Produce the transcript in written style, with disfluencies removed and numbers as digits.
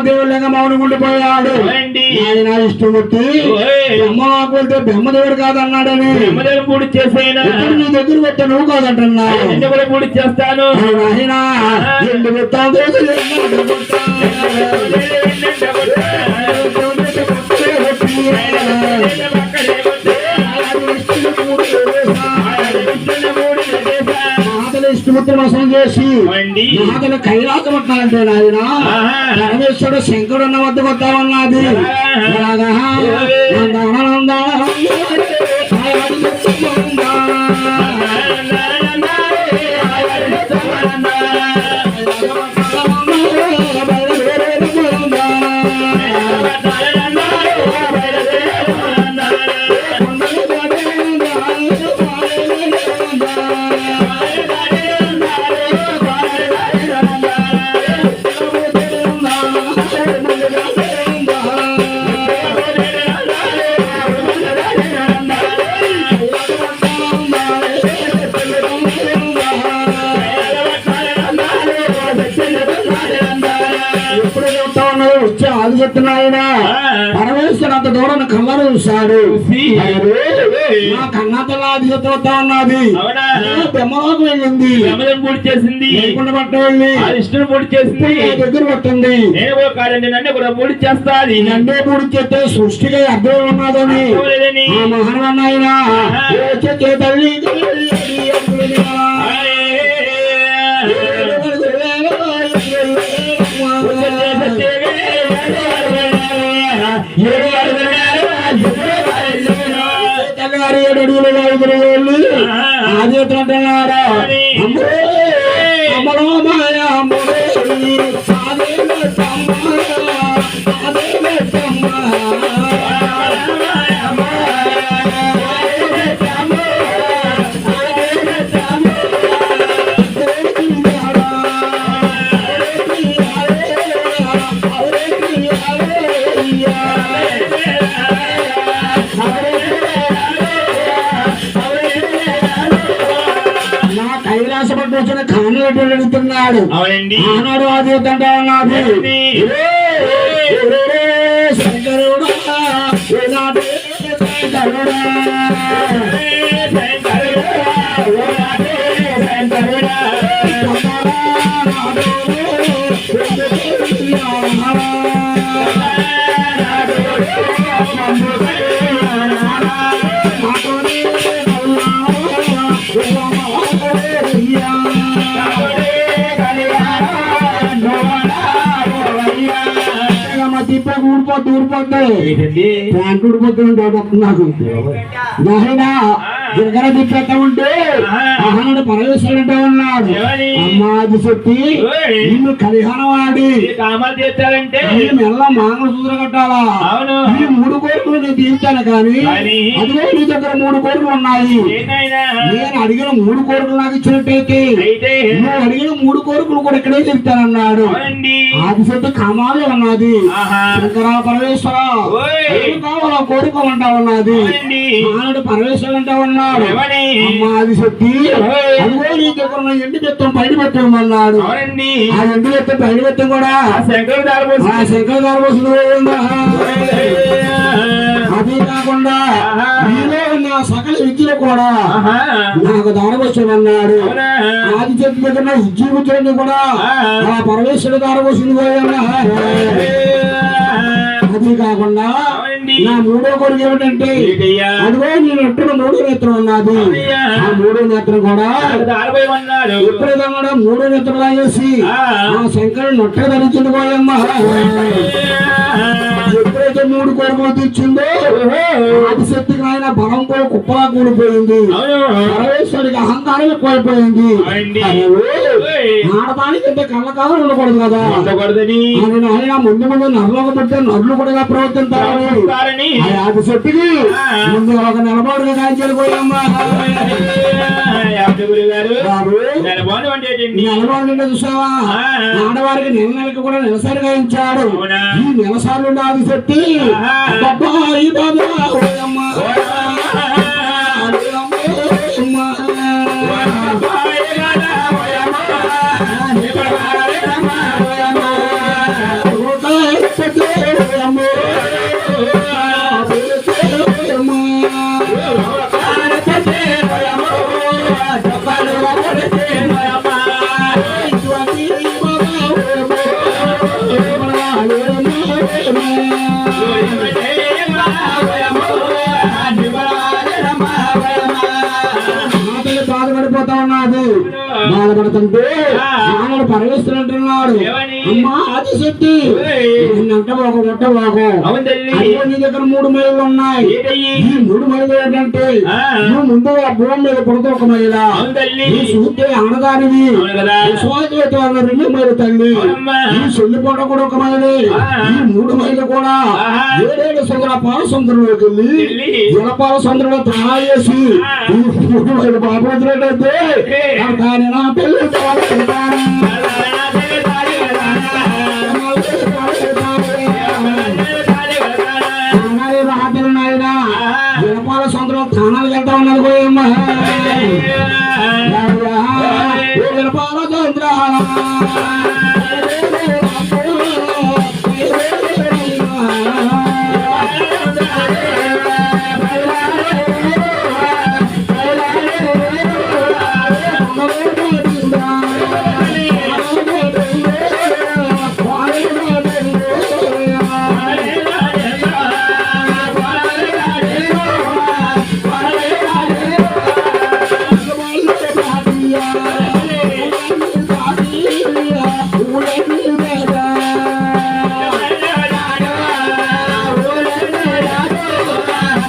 దేవుళ్ళగా మౌనం ఉండిపోయాడు. ఆయన ఇష్టమూర్తి బ్రహ్మలోకి వెళ్తే బ్రహ్మదేవుడు కాదన్నాడని బ్రహ్మదేవుడు పూడి చేసేనా నీ దగ్గర పెట్ట నువ్వు కాదంటున్నా కూడా పూడి చేస్తాను. ఆయన ఎందుకు ఇష్టమూర్తి మోసం చేసి నాగలు కైలాసం పట్టాలంటే నాయన పరమేశ్వరుడు శంకరుడు ఉన్న వద్దకు వద్దామన్నది. అది చెప్తున్నాయన పరమేశ్వరుడు అంత దూరం కళ్ళను చూశాడు. నా కన్నాతలా అది చెప్తా ఉన్నది. బ్రహ్మలోకి వెళ్ళింది, పూడి చేసింది, పట్ట వెళ్ళి ఇష్టం పూడి చేసింది, దగ్గర పట్టింది. నన్ను కూడా పూడి చేస్తాది. నన్నే పూడి చేస్తే సృష్టిగా అర్థం ఉన్నదని ఆ మహానాయన తల్లి తెల్లగారు 7 అడుగులుగా 5 అడుగులు అది అంటున్నారా అమ్మలో మాయ కైలాసపట్టు కానులు అడుగుతున్నాడు. ఆనాడు అది తండ్రి అన్నది శంకరుడా ఊడిపోతుంది ప్యాంట్ ఊడిపోతుంది నాకు నాయనా గిరగర తిప్పేస్తా ఉంటే మహానుడు పరమేశ్వరుడు అంటే ఉన్నాడు. అమ్మాది చెప్పి నిన్ను కలిహానం ఆడి కామాలు చేస్తారంటే మెల్ల మంగళసూత్రం కట్టాలా. ఈ 3 కోరికలు నేను తీర్చాను కానీ అదిగో నీ దగ్గర 3 కోరికలు ఉన్నాయి. నేను అడిగిన 3 కోరికలు నాకు ఇచ్చినట్టయితే నువ్వు అడిగిన 3 కోరికలు కూడా ఇక్కడే చెప్తానన్నాడు. ఆదిశక్తి కామాలు ఉన్నది. శంకర పరమేశ్వర కావాలా కోరిక అంటా ఉన్నది. మహానుడు పరమేశ్వరుడు అంటే ఉన్నాడు. ఆదిశక్తి అదిగో నీ దగ్గర ఎండు చెత్తం పైన పెట్టమన్నాడు. ఆ ఎండు చెత్తం పైన పెట్టం కూడా శంకర దారపోసు. అది కాకుండా నీలో ఉన్న సకల విద్యలు కూడా నాకు దారపోసమన్నాడు. ఆది చెట్టు దగ్గర విద్య కూర్చోండి కూడా ఆ పరమేశ్వరుడు దారపోసింది పోయన్నా. అది కాకుండా నా 3వ కోరిక ఏమిటంటే అదిగో నేను ఎట్టున 3వ నేత్రం ఉన్నది. ఆ 3వ నేత్రం కూడా ఎప్పుడైతే 3వ నేత్రం లాగేసి ఆ శంకరుడు నొట్ట ధరించింది పోయమ్మా. ఎప్పుడైతే 3 కోరికలు తీర్చిందో ఆదిశక్తికి ఆయన బలం కూడా కుప్పలా కూలిపోయింది. పరమేశ్వరుడికి అహంకారం ఎక్కువైపోయింది. ఆడటానికి అంటే కళ్ళకాలం ఉండకూడదు కదా అని ఆయన ముందు ముందు నర్లోకి పెడితే నర్లు కూడా ప్రవర్తించాలని ఆదిశక్తికి ముందు ఒక నిలబడుగా కాల్చాలి పోయమ్మా. నిలబడి చూసావా ఆడవారికి నెలకి కూడా నెలసారి గాయించాడు. ఈ నెలసార్లు ఆదిశక్తి బాబాయి బాబా వెళ్తుంటే నాన్నడు పరమేశ్వరుడు ఏమని? అమ్మా ఆదిశక్తి నిన్నంట ఒక ముట్ట బాగు అవును తల్లి. అదిగో నీ దగ్గర 3 మైళ్ళు ఉన్నాయి. ఏంటయ్యి? ఈ 3 మైళ్ళు ఏంటంటే ఆ. నువ్వు ముందుగా భూమి మీద పుడుతూ ఒక మైల అవును తల్లి. ఈ సూర్యుడు అనగానివి అవును కదా. విశ్వాస 2 మైలు తల్లి. అవునమ్మా. ఈ చెల్లిపోట కూడా ఒక మైలు. ఆ. ఈ 3 మైళ్ళు కూడా ఆహా. 7 సుందర పాల సముద్రంలోకి వెళ్ళి వెళ్ళి జలపాల సముద్రంలో తాళాలు వేసి ఈ 3 మైలు బాబోతున్నట్టయితే కానీ నా పెళ్లి జలపాల సముద్రం తానాలు వెళ్తా ఉన్నది పోయమ్మా జలపాల సముద్ర